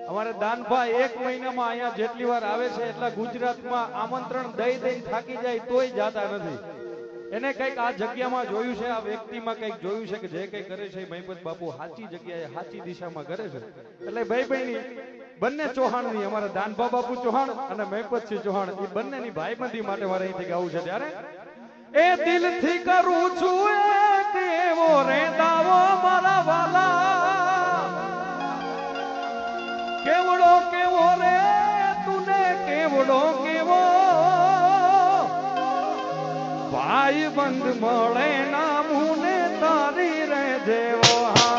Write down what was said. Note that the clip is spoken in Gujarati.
અમારે દાનભાઈ 1 મહિનામાં અહીંયા જેટલી વાર આવે છે એટલા ગુજરાતમાં આમંત્રણ દઈ દઈને થાકી જાય તોય જાતા નથી. એને કઈક આ જગ્યામાં જોયું છે, આ વ્યક્તિમાં કઈક જોયું છે કે જે કઈ કરે છે મહિપત બાપુ સાચી જગ્યાએ સાચી દિશામાં કરે છે. એટલે ભાઈની બંને ચૌહાણની અમારા દાનભા બાપુ ચૌહાણ અને મહિપતસિંહ ચૌહાણ એ બંનેની ભાઈબંધી માટે મારે અહીંથી ગાવું છે. ત્યારે એ દિલથી કરું છું એ કેવો રે દાવો મારા વાલા, કેવડો કેવો રે તુને કેવડો કેવો ભાઈ બંધ મળે ના મુને તારી રે જેવો. હા